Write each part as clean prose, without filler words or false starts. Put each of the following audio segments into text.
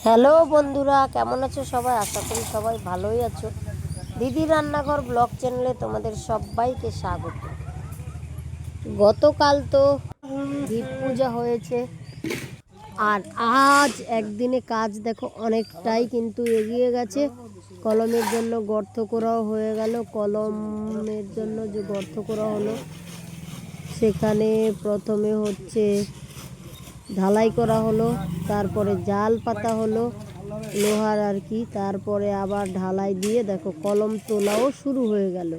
Hello বন্ধুরা, কেমন আছো সবাই? আশা করি সবাই ভালোই আছো। দিদি রান্নাঘর ব্লগ চ্যানেলে তোমাদের সবাইকে স্বাগত। গতকাল তো দীপ পূজা হয়েছে, আর আজ একদিনে কাজ দেখো অনেকটাই কিন্তু এগিয়ে গেছে। কলমের জন্য গর্ত করাও হয়ে গেল। কলমের জন্য যে গর্ত করা হলো সেখানে প্রথমে হচ্ছে ঢালাই করা হলো, তারপরে জাল পাতা হলো লোহার আর কি, তারপরে আবার ঢালাই দিয়ে দেখো কলম তোলাও শুরু হয়ে গেল।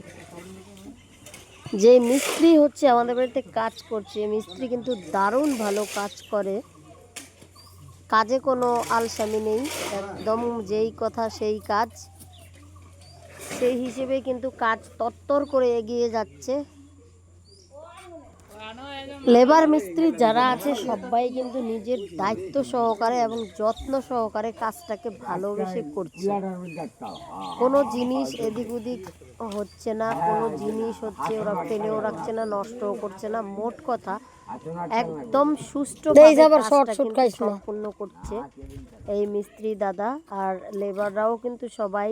যে মিস্ত্রি হচ্ছে আমাদের বাড়িতে কাজ করছে, মিস্ত্রি কিন্তু দারুণ ভালো কাজ করে, কাজে কোনো আলসামি নেই, একদম যেই কথা সেই কাজ। সেই হিসেবে কিন্তু কাজ তত্তর করে এগিয়ে যাচ্ছে। লেবার মিস্ত্রি যারা আছে সবাই কিন্তু নিজের দায়িত্ব সহকারে এবং যত্ন সহকারে কাজটাকে ভালোবেসে করছে। কোনো জিনিস এদিক ওদিক হচ্ছে না, কোনো জিনিস হচ্ছে ওরা ফেলেও রাখছে না, নষ্টও করছে না। মোট কথা একদম সুষ্ঠুভাবে সম্পূর্ণ করছে এই মিস্ত্রি দাদা। আর লেবাররাও কিন্তু সবাই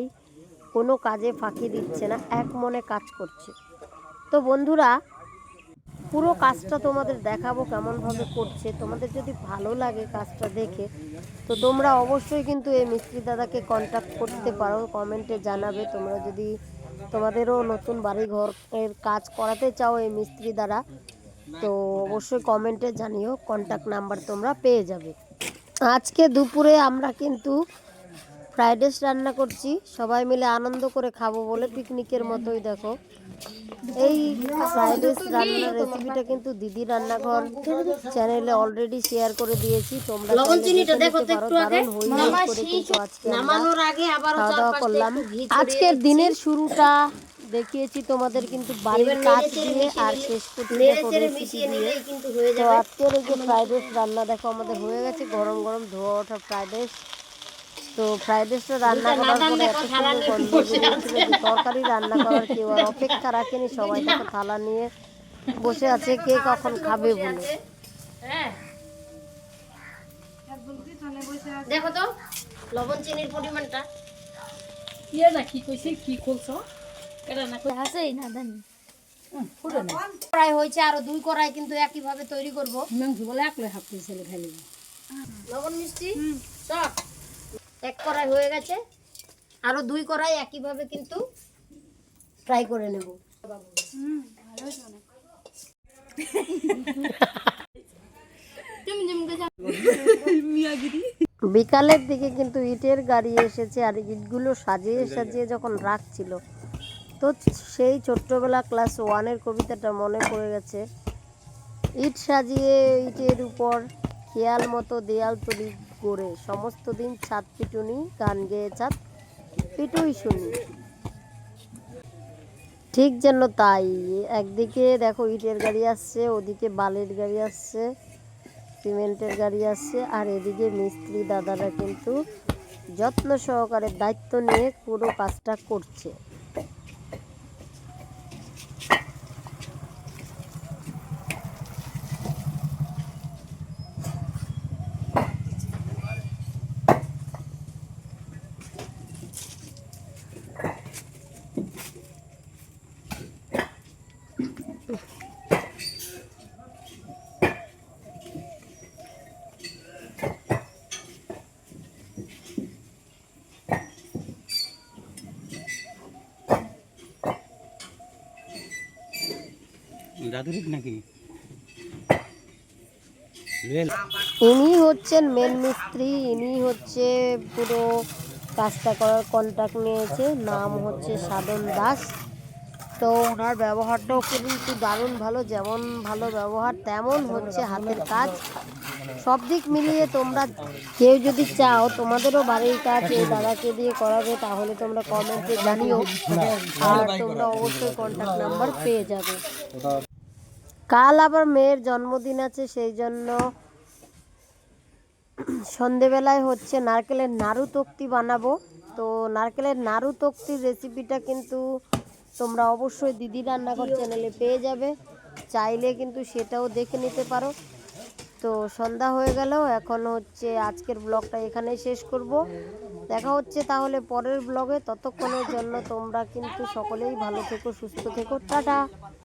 কোনো কাজে ফাঁকি দিচ্ছে না, এক মনে কাজ করছে। তো বন্ধুরা, পুরো কাজটা তোমাদের দেখাবো কেমনভাবে করছে। তোমাদের যদি ভালো লাগে কাজটা দেখে, তো তোমরা অবশ্যই কিন্তু এই মিস্ত্রি দাদাকে কন্ট্যাক্ট করতে পারো, কমেন্টে জানাবে। তোমরা যদি তোমাদেরও নতুন বাড়ি ঘরের কাজ করাতে চাও এই মিস্ত্রি দ্বারা, তো অবশ্যই কমেন্টে জানিও, কন্ট্যাক্ট নাম্বার তোমরা পেয়ে যাবে। আজকে দুপুরে আমরা কিন্তু ফ্রাইড রাইস রান্না করছি, সবাই মিলে আনন্দ করে খাবো বলে, পিকনিকের মতোই। দেখো এই ফ্রাইড রাইস রান্নার রেসিপিটা কিন্তু দিদি রান্নাঘর চ্যানেলে অলরেডি শেয়ার করে দিয়েছি, তোমরা খাওয়া দাওয়া করলাম। আজকের দিনের শুরুটা দেখিয়েছি তোমাদের কিন্তু বাড়ির কাজ দিয়ে, আর শেষ করতে দিয়ে। তো আজকের এই যে ফ্রাইড রাইস রান্না দেখো আমাদের হয়ে গেছে, গরম গরম ধোয়া ওঠা ফ্রাইড রাইস। তো ফ্রাইড রাইসটা রান্না করার পরে এত সুন্দর গন্ধ বেরিয়েছিল যে তরকারি রান্না করার কেউ আর অপেক্ষা রাখেনি, সবাই দেখো থালা নিয়ে বসে আছে কে কখন খাবে বলে। দেখো তো লবণ চিনির পরিমাণটা কি কইছে, কি খুলছো কড়াই হয়েছে, আরো 2 কড়াই কিন্তু একই ভাবে তৈরি করবো। মাংস বলে একলাই হাফ ছেলে খালি লবণ মিষ্টি সব 1 কড়াই হয়ে গেছে, আরো 2 কড়াই একইভাবে কিন্তু ফ্রাই করে নেব। বিকালের দিকে কিন্তু ইটের গাড়ি এসেছে, আর ইটগুলো সাজিয়ে সাজিয়ে যখন রাখছিল, তো সেই ছোট্টবেলা ক্লাস 1-এর কবিতাটা মনে পড়ে গেছে। ইট সাজিয়ে ইটের উপর খেয়াল মতো দেয়াল তুলি গড়ে, সমস্ত দিন ছাদ পিটুনি, গান গেয়ে ছাদ পিটুই শুনি। ঠিক যেন তাই, একদিকে দেখো ইটের গাড়ি আসছে, ওদিকে বালির গাড়ি আসছে, সিমেন্টের গাড়ি আসছে, আর এদিকে মিস্ত্রি দাদারা কিন্তু যত্ন সহকারে দায়িত্ব নিয়ে পুরো কাজটা করছে। ইনি হচ্ছেন মেন মিস্ত্রি, ইনি হচ্ছে পুরো কাজটা করার কন্ট্রাক্ট নিয়েছে, নাম হচ্ছে সাধন দাস। তো ওনার ব্যবহারটাও কিন্তু দারুণ ভালো, যেমন ভালো ব্যবহার তেমন হচ্ছে হাতের কাজ। সব দিক মিলিয়ে তোমরা কেউ যদি চাও তোমাদেরও বাড়ির কাজ এই দাদাকে দিয়ে করাবে, তাহলে তোমরা কমেন্টে জানিও, আর তোমরা অবশ্যই কন্ট্যাক্ট নাম্বার পেয়ে যাবে। কাল আবার মেয়ের জন্মদিন আছে, সেই জন্য সন্ধেবেলায় হচ্ছে নারকেলের নাড়ু তক্তি বানাবো। তো নারকেলের নাড়ু তক্তির রেসিপিটা কিন্তু তোমরা অবশ্যই দিদি রান্নাঘর চ্যানেলে পেয়ে যাবে, চাইলে কিন্তু সেটাও দেখে নিতে পারো। তো সন্ধ্যা হয়ে গেল, এখন হচ্ছে আজকের ব্লগটা এখানেই শেষ করব। দেখা হচ্ছে তাহলে পরের ব্লগে। ততক্ষণের জন্য তোমরা কিন্তু সকলেই ভালো থেকো, সুস্থ থেকো, টাটা।